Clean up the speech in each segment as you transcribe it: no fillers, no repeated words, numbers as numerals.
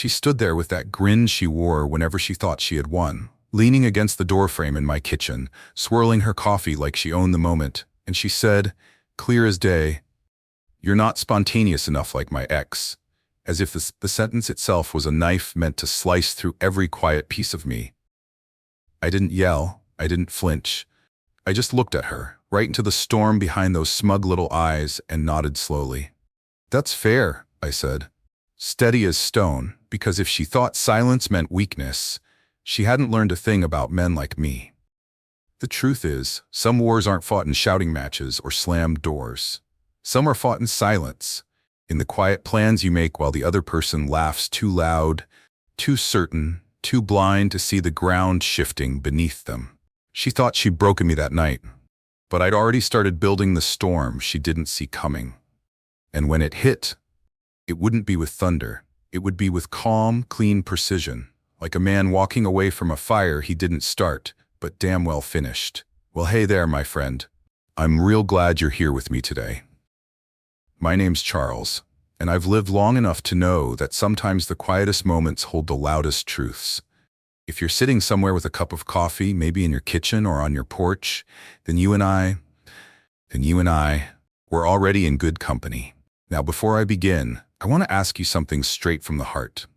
She stood there with that grin she wore whenever she thought she had won, leaning against the doorframe in my kitchen, swirling her coffee like she owned the moment, and she said, clear as day, "You're not spontaneous enough like my ex," as if the sentence itself was a knife meant to slice through every quiet piece of me. I didn't yell, I didn't flinch. I just looked at her, right into the storm behind those smug little eyes, and nodded slowly. "That's fair," I said, steady as stone, because if she thought silence meant weakness, she hadn't learned a thing about men like me. The truth is, some wars aren't fought in shouting matches or slammed doors. Some are fought in silence, in the quiet plans you make while the other person laughs too loud, too certain, too blind to see the ground shifting beneath them. She thought she'd broken me that night, but I'd already started building the storm she didn't see coming. And when it hit, it wouldn't be with thunder. It would be with calm, clean precision, like a man walking away from a fire he didn't start, but damn well finished. Well, hey there, my friend. I'm real glad you're here with me today. My name's Charles, and I've lived long enough to know that sometimes the quietest moments hold the loudest truths. If you're sitting somewhere with a cup of coffee, maybe in your kitchen or on your porch, then you and I, we're already in good company. Now, before I begin, I want to ask you something straight from the heart.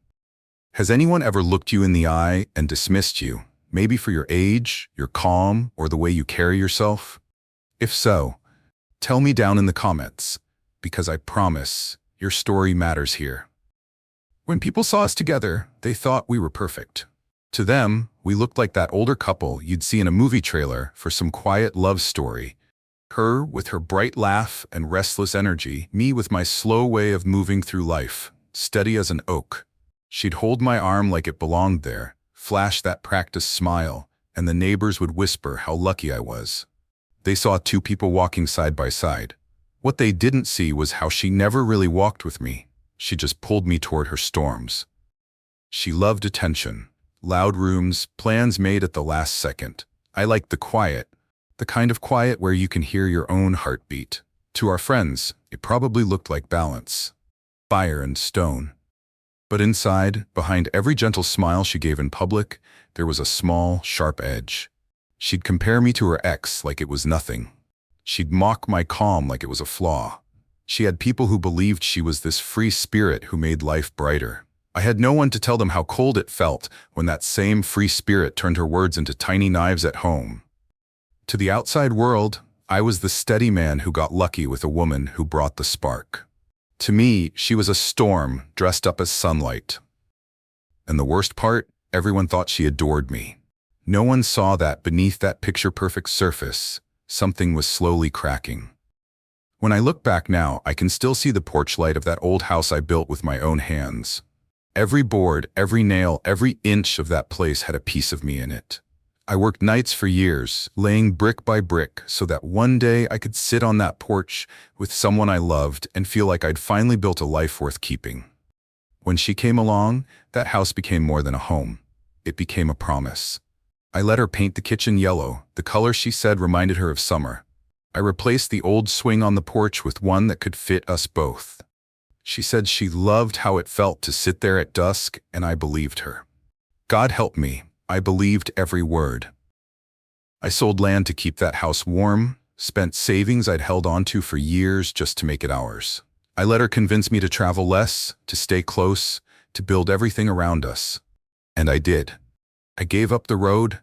Has anyone ever looked you in the eye and dismissed you, maybe for your age, your calm, or the way you carry yourself? If so, tell me down in the comments, because I promise your story matters here. When people saw us together, they thought we were perfect. To them, we looked like that older couple you'd see in a movie trailer for some quiet love story. Her with her bright laugh and restless energy, me with my slow way of moving through life, steady as an oak. She'd hold my arm like it belonged there, flash that practiced smile, and the neighbors would whisper how lucky I was. They saw two people walking side by side. What they didn't see was how she never really walked with me. She just pulled me toward her storms. She loved attention, loud rooms, plans made at the last second. I liked the quiet, the kind of quiet where you can hear your own heartbeat. To our friends, it probably looked like balance, fire and stone. But inside, behind every gentle smile she gave in public, there was a small, sharp edge. She'd compare me to her ex like it was nothing. She'd mock my calm like it was a flaw. She had people who believed she was this free spirit who made life brighter. I had no one to tell them how cold it felt when that same free spirit turned her words into tiny knives at home. To the outside world, I was the steady man who got lucky with a woman who brought the spark. To me, she was a storm dressed up as sunlight. And the worst part, everyone thought she adored me. No one saw that beneath that picture-perfect surface, something was slowly cracking. When I look back now, I can still see the porch light of that old house I built with my own hands. Every board, every nail, every inch of that place had a piece of me in it. I worked nights for years, laying brick by brick, so that one day I could sit on that porch with someone I loved and feel like I'd finally built a life worth keeping. When she came along, that house became more than a home. It became a promise. I let her paint the kitchen yellow. The color she said reminded her of summer. I replaced the old swing on the porch with one that could fit us both. She said she loved how it felt to sit there at dusk, and I believed her. God help me. I believed every word. I sold land to keep that house warm, spent savings I'd held onto for years just to make it ours. I let her convince me to travel less, to stay close, to build everything around us. And I did. I gave up the road,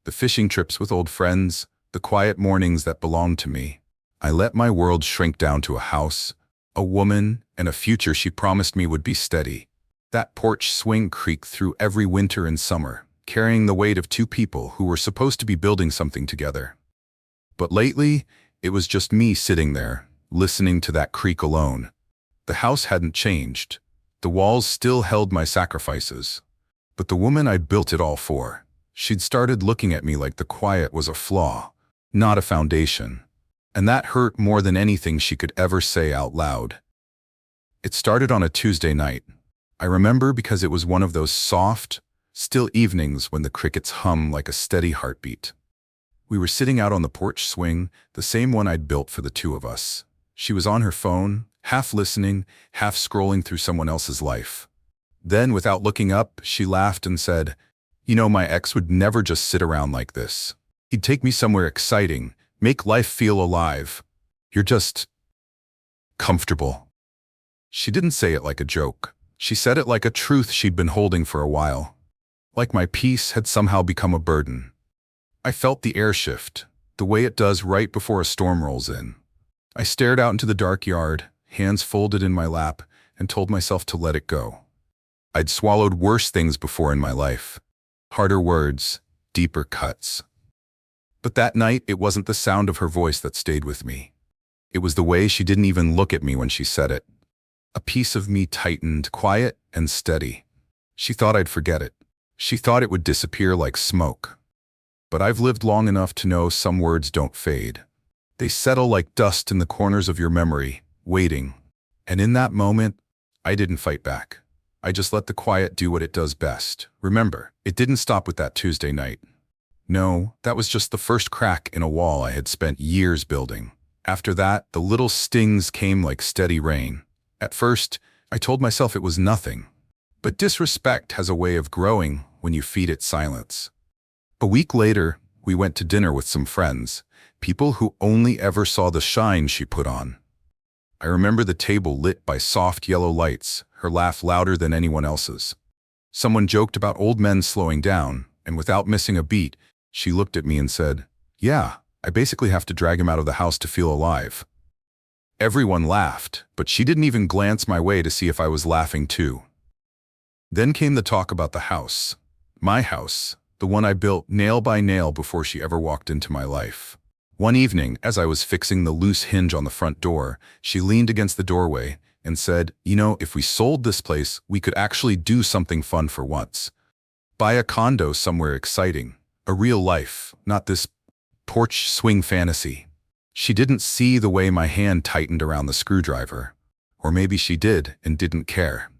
the fishing trips with old friends, the quiet mornings that belonged to me. I let my world shrink down to a house, a woman, and a future she promised me would be steady. That porch swing creaked through every winter and summer, carrying the weight of two people who were supposed to be building something together. But lately, it was just me sitting there, listening to that creak alone. The house hadn't changed. The walls still held my sacrifices. But the woman I'd built it all for, she'd started looking at me like the quiet was a flaw, not a foundation. And that hurt more than anything she could ever say out loud. It started on a Tuesday night. I remember because it was one of those soft, still evenings when the crickets hum like a steady heartbeat. We were sitting out on the porch swing, the same one I'd built for the two of us. She was on her phone, half listening, half scrolling through someone else's life. Then, without looking up, she laughed and said, "You know, my ex would never just sit around like this. He'd take me somewhere exciting, make life feel alive. You're just comfortable." She didn't say it like a joke. She said it like a truth she'd been holding for a while. Like my peace had somehow become a burden. I felt the air shift, the way it does right before a storm rolls in. I stared out into the dark yard, hands folded in my lap, and told myself to let it go. I'd swallowed worse things before in my life. Harder words, deeper cuts. But that night, it wasn't the sound of her voice that stayed with me. It was the way she didn't even look at me when she said it. A piece of me tightened, quiet and steady. She thought I'd forget it. She thought it would disappear like smoke. But I've lived long enough to know some words don't fade. They settle like dust in the corners of your memory, waiting. And in that moment, I didn't fight back. I just let the quiet do what it does best. Remember, it didn't stop with that Tuesday night. No, that was just the first crack in a wall I had spent years building. After that, the little stings came like steady rain. At first, I told myself it was nothing. But disrespect has a way of growing when you feed it silence. A week later, we went to dinner with some friends, people who only ever saw the shine she put on. I remember the table lit by soft yellow lights, her laugh louder than anyone else's. Someone joked about old men slowing down, and without missing a beat, she looked at me and said, "Yeah, I basically have to drag him out of the house to feel alive." Everyone laughed, but she didn't even glance my way to see if I was laughing too. Then came the talk about the house. My house, the one I built nail by nail before she ever walked into my life. One evening, as I was fixing the loose hinge on the front door, she leaned against the doorway and said, "You know, if we sold this place, we could actually do something fun for once. Buy a condo somewhere exciting, a real life, not this porch swing fantasy." She didn't see the way my hand tightened around the screwdriver. Or maybe she did and didn't care.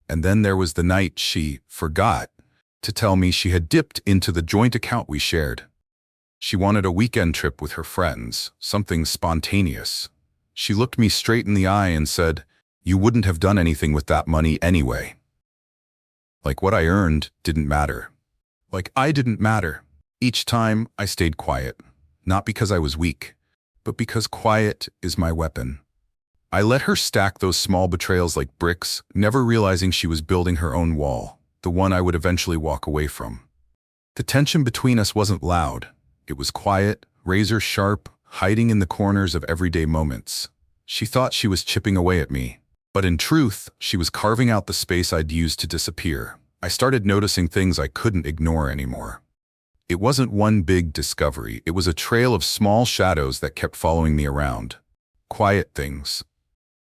And then there was the night she forgot to tell me she had dipped into the joint account we shared. She wanted a weekend trip with her friends, something spontaneous. She looked me straight in the eye and said, "You wouldn't have done anything with that money anyway." Like what I earned didn't matter. Like I didn't matter. Each time I stayed quiet, not because I was weak, but because quiet is my weapon. I let her stack those small betrayals like bricks, never realizing she was building her own wall, the one I would eventually walk away from. The tension between us wasn't loud. It was quiet, razor sharp, hiding in the corners of everyday moments. She thought she was chipping away at me, but in truth, she was carving out the space I'd used to disappear. I started noticing things I couldn't ignore anymore. It wasn't one big discovery. It was a trail of small shadows that kept following me around. Quiet things.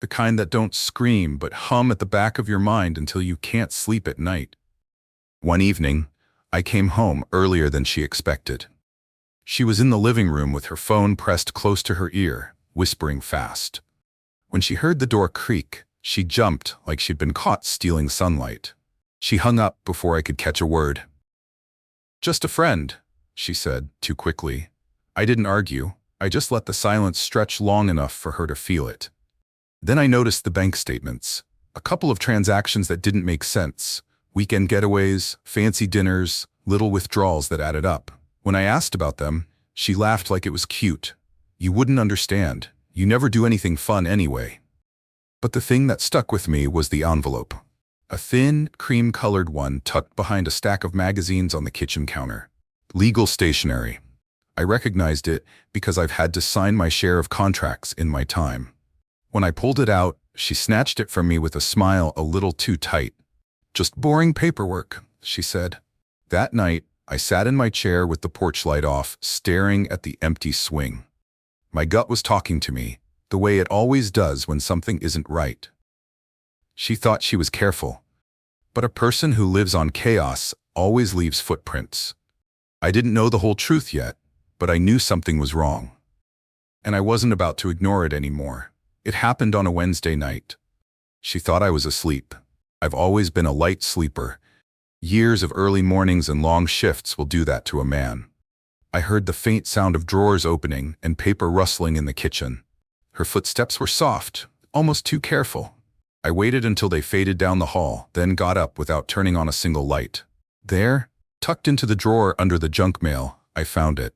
The kind that don't scream but hum at the back of your mind until you can't sleep at night. One evening, I came home earlier than she expected. She was in the living room with her phone pressed close to her ear, whispering fast. When she heard the door creak, she jumped like she'd been caught stealing sunlight. She hung up before I could catch a word. "Just a friend," she said, too quickly. I didn't argue. I just let the silence stretch long enough for her to feel it. Then I noticed the bank statements. A couple of transactions that didn't make sense. Weekend getaways, fancy dinners, little withdrawals that added up. When I asked about them, she laughed like it was cute. "You wouldn't understand. You never do anything fun anyway." But the thing that stuck with me was the envelope. A thin, cream-colored one tucked behind a stack of magazines on the kitchen counter. Legal stationery. I recognized it because I've had to sign my share of contracts in my time. When I pulled it out, she snatched it from me with a smile a little too tight. "Just boring paperwork," she said. That night, I sat in my chair with the porch light off, staring at the empty swing. My gut was talking to me, the way it always does when something isn't right. She thought she was careful. But a person who lives on chaos always leaves footprints. I didn't know the whole truth yet, but I knew something was wrong. And I wasn't about to ignore it anymore. It happened on a Wednesday night. She thought I was asleep. I've always been a light sleeper. Years of early mornings and long shifts will do that to a man. I heard the faint sound of drawers opening and paper rustling in the kitchen. Her footsteps were soft, almost too careful. I waited until they faded down the hall, then got up without turning on a single light. There, tucked into the drawer under the junk mail, I found it.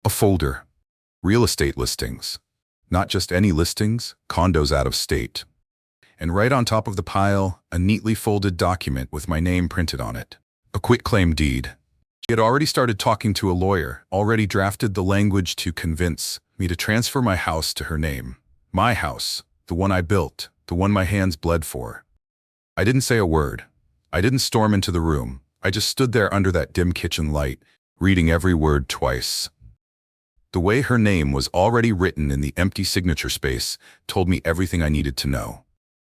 A folder. Real estate listings. Not just any listings, condos out of state. And right on top of the pile, a neatly folded document with my name printed on it. A quitclaim deed. She had already started talking to a lawyer, already drafted the language to convince me to transfer my house to her name. My house, the one I built, the one my hands bled for. I didn't say a word. I didn't storm into the room. I just stood there under that dim kitchen light, reading every word twice. The way her name was already written in the empty signature space told me everything I needed to know.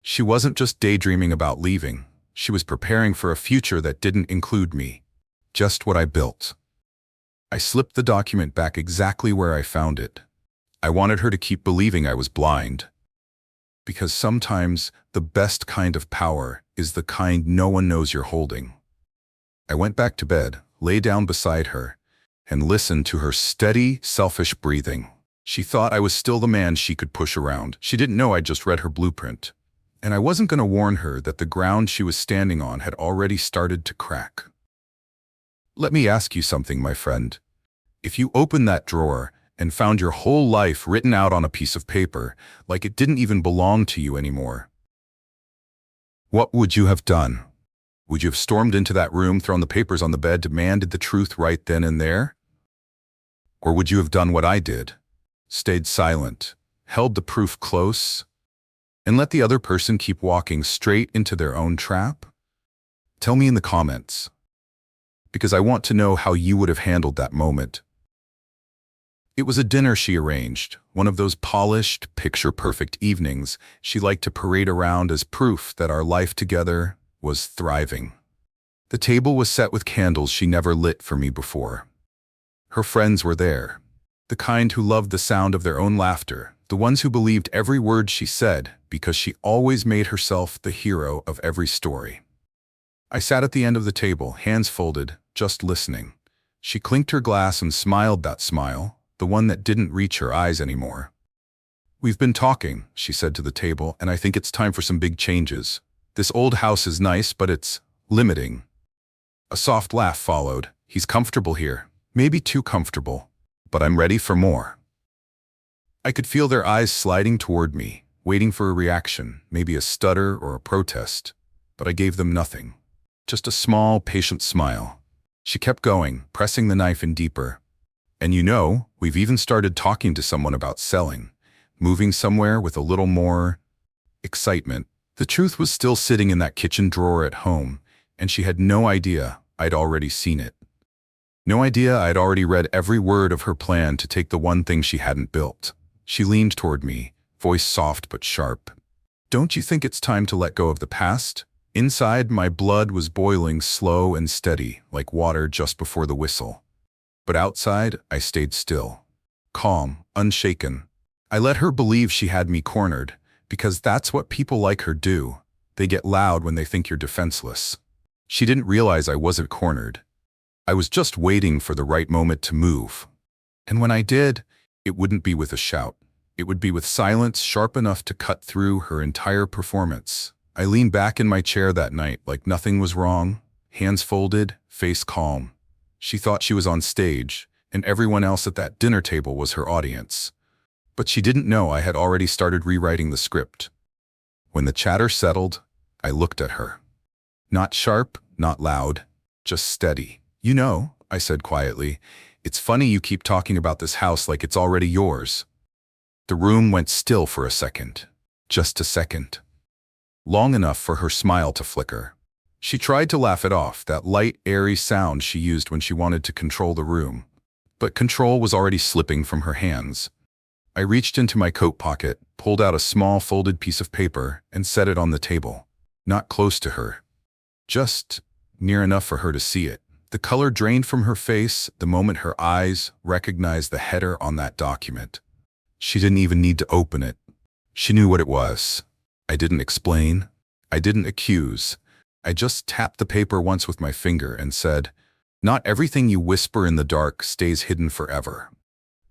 She wasn't just daydreaming about leaving. She was preparing for a future that didn't include me. Just what I built. I slipped the document back exactly where I found it. I wanted her to keep believing I was blind. Because sometimes the best kind of power is the kind no one knows you're holding. I went back to bed, lay down beside her, and listened to her steady, selfish breathing. She thought I was still the man she could push around. She didn't know I'd just read her blueprint. And I wasn't going to warn her that the ground she was standing on had already started to crack. Let me ask you something, my friend. If you opened that drawer and found your whole life written out on a piece of paper, like it didn't even belong to you anymore, what would you have done? Would you have stormed into that room, thrown the papers on the bed, demanded the truth right then and there? Or would you have done what I did? Stayed silent, held the proof close, and let the other person keep walking straight into their own trap? Tell me in the comments, because I want to know how you would have handled that moment. It was a dinner she arranged, one of those polished, picture-perfect evenings she liked to parade around as proof that our life together was thriving. The table was set with candles she never lit for me before. Her friends were there, the kind who loved the sound of their own laughter, the ones who believed every word she said because she always made herself the hero of every story. I sat at the end of the table, hands folded, just listening. She clinked her glass and smiled that smile, the one that didn't reach her eyes anymore. "We've been talking," she said to the table, "and I think it's time for some big changes. This old house is nice, but it's limiting." A soft laugh followed. "He's comfortable here, maybe too comfortable, but I'm ready for more." I could feel their eyes sliding toward me, waiting for a reaction, maybe a stutter or a protest, but I gave them nothing. Just a small, patient smile. She kept going, pressing the knife in deeper. "And you know, we've even started talking to someone about selling, moving somewhere with a little more excitement." The truth was still sitting in that kitchen drawer at home, and she had no idea I'd already seen it. No idea I'd already read every word of her plan to take the one thing she hadn't built. She leaned toward me, voice soft but sharp. "Don't you think it's time to let go of the past?" Inside, my blood was boiling slow and steady, like water just before the whistle. But outside, I stayed still, calm, unshaken. I let her believe she had me cornered, because that's what people like her do. They get loud when they think you're defenseless. She didn't realize I wasn't cornered. I was just waiting for the right moment to move. And when I did, it wouldn't be with a shout. It would be with silence sharp enough to cut through her entire performance. I leaned back in my chair that night like nothing was wrong, hands folded, face calm. She thought she was on stage, and everyone else at that dinner table was her audience. But she didn't know I had already started rewriting the script. When the chatter settled, I looked at her. Not sharp, not loud, just steady. "You know," I said quietly, "it's funny you keep talking about this house like it's already yours." The room went still for a second. Just a second. Long enough for her smile to flicker. She tried to laugh it off, that light, airy sound she used when she wanted to control the room. But control was already slipping from her hands. I reached into my coat pocket, pulled out a small folded piece of paper, and set it on the table. Not close to her. Just near enough for her to see it. The color drained from her face the moment her eyes recognized the header on that document. She didn't even need to open it. She knew what it was. I didn't explain. I didn't accuse. I just tapped the paper once with my finger and said, "Not everything you whisper in the dark stays hidden forever."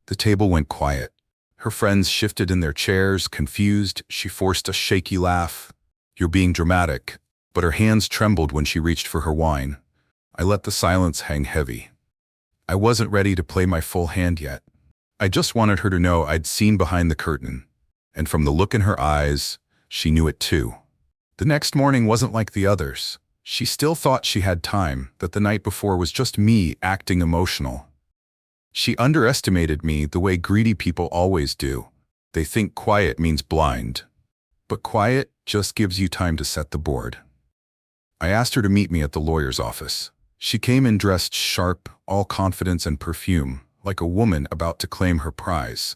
The table went quiet. Her friends shifted in their chairs, confused. She forced a shaky laugh. You're being dramatic. But her hands trembled when she reached for her wine. I let the silence hang heavy. I wasn't ready to play my full hand yet. I just wanted her to know I'd seen behind the curtain. And from the look in her eyes, she knew it too. The next morning wasn't like the others. She still thought she had time, that the night before was just me acting emotional. She underestimated me the way greedy people always do. They think quiet means blind. But quiet just gives you time to set the board. I asked her to meet me at the lawyer's office. She came in dressed sharp, all confidence and perfume, like a woman about to claim her prize.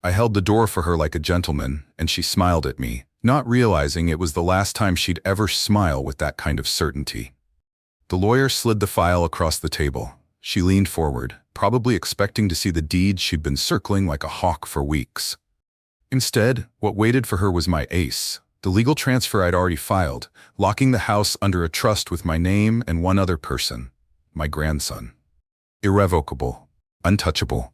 I held the door for her like a gentleman, and she smiled at me, not realizing it was the last time she'd ever smile with that kind of certainty. The lawyer slid the file across the table. She leaned forward, probably expecting to see the deed she'd been circling like a hawk for weeks. Instead, what waited for her was my ace, the legal transfer I'd already filed, locking the house under a trust with my name and one other person, my grandson. Irrevocable, untouchable.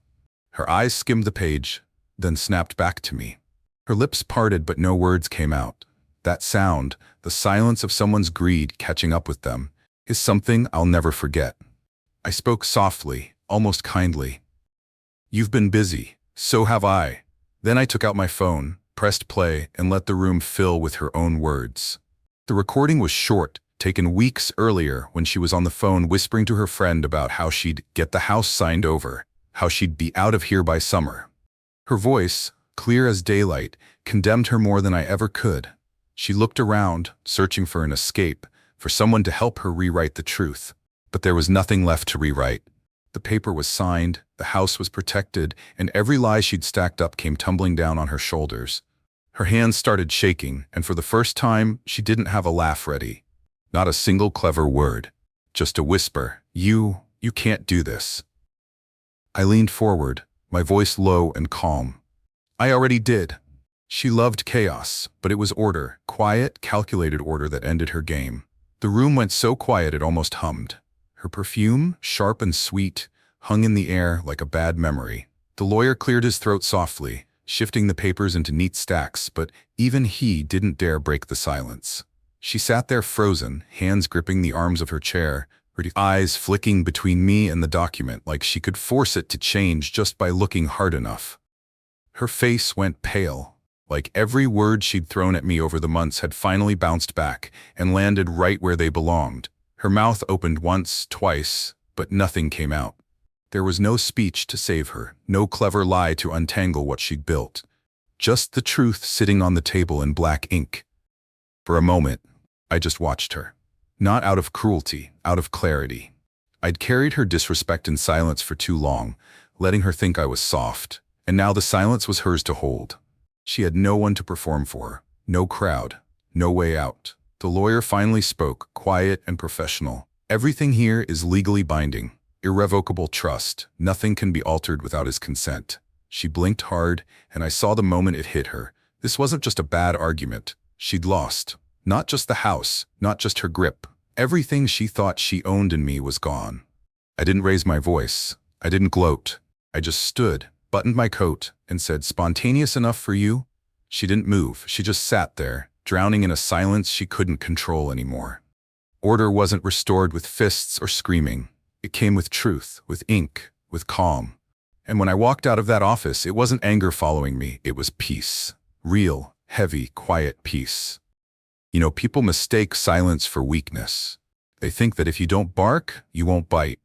Her eyes skimmed the page, then snapped back to me. Her lips parted but no words came out. That sound, the silence of someone's greed catching up with them, is something I'll never forget. I spoke softly, almost kindly. You've been busy, so have I. Then I took out my phone, pressed play, and let the room fill with her own words. The recording was short, taken weeks earlier when she was on the phone whispering to her friend about how she'd get the house signed over, how she'd be out of here by summer. Her voice, clear as daylight, condemned her more than I ever could. She looked around, searching for an escape, for someone to help her rewrite the truth. But there was nothing left to rewrite. The paper was signed, the house was protected, and every lie she'd stacked up came tumbling down on her shoulders. Her hands started shaking, and for the first time, she didn't have a laugh ready. Not a single clever word. Just a whisper, You can't do this. I leaned forward, my voice low and calm. I already did. She loved chaos, but it was order, quiet, calculated order that ended her game. The room went so quiet it almost hummed. Her perfume, sharp and sweet, hung in the air like a bad memory. The lawyer cleared his throat softly, shifting the papers into neat stacks, but even he didn't dare break the silence. She sat there frozen, hands gripping the arms of her chair, her eyes flicking between me and the document like she could force it to change just by looking hard enough. Her face went pale, like every word she'd thrown at me over the months had finally bounced back and landed right where they belonged. Her mouth opened once, twice, but nothing came out. There was no speech to save her, no clever lie to untangle what she'd built. Just the truth sitting on the table in black ink. For a moment, I just watched her. Not out of cruelty, out of clarity. I'd carried her disrespect in silence for too long, letting her think I was soft, and now the silence was hers to hold. She had no one to perform for, no crowd, no way out. The lawyer finally spoke, quiet and professional. Everything here is legally binding. Irrevocable trust. Nothing can be altered without his consent. She blinked hard, and I saw the moment it hit her. This wasn't just a bad argument. She'd lost. Not just the house, not just her grip. Everything she thought she owned in me was gone. I didn't raise my voice. I didn't gloat. I just stood, buttoned my coat, and said, "Spontaneous enough for you?" She didn't move. She just sat there, drowning in a silence she couldn't control anymore. Order wasn't restored with fists or screaming. It came with truth, with ink, with calm. And when I walked out of that office, it wasn't anger following me. It was peace. Real, heavy, quiet peace. You know, people mistake silence for weakness. They think that if you don't bark, you won't bite.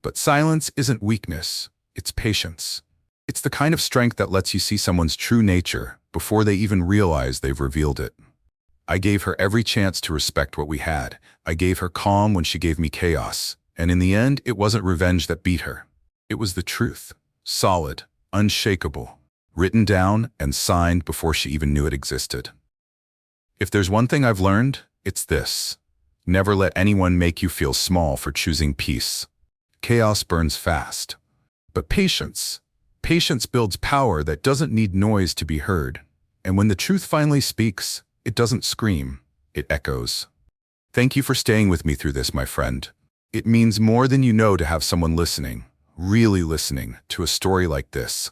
But silence isn't weakness. It's patience. It's the kind of strength that lets you see someone's true nature before they even realize they've revealed it. I gave her every chance to respect what we had. I gave her calm when she gave me chaos. And in the end, it wasn't revenge that beat her. It was the truth. Solid, unshakable, written down and signed before she even knew it existed. If there's one thing I've learned, it's this. Never let anyone make you feel small for choosing peace. Chaos burns fast. But patience builds power that doesn't need noise to be heard. And when the truth finally speaks, it doesn't scream, it echoes. Thank you for staying with me through this, my friend. It means more than you know to have someone listening, really listening, to a story like this.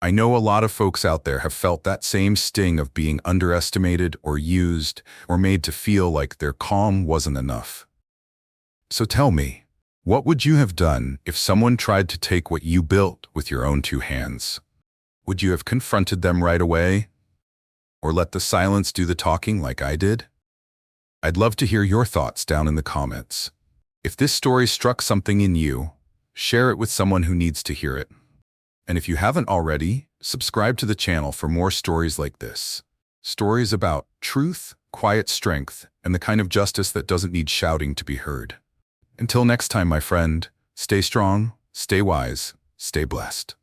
I know a lot of folks out there have felt that same sting of being underestimated or used or made to feel like their calm wasn't enough. So tell me, what would you have done if someone tried to take what you built with your own two hands? Would you have confronted them right away? Or let the silence do the talking like I did? I'd love to hear your thoughts down in the comments. If this story struck something in you, share it with someone who needs to hear it. And if you haven't already, subscribe to the channel for more stories like this. Stories about truth, quiet strength, and the kind of justice that doesn't need shouting to be heard. Until next time, my friend, stay strong, stay wise, stay blessed.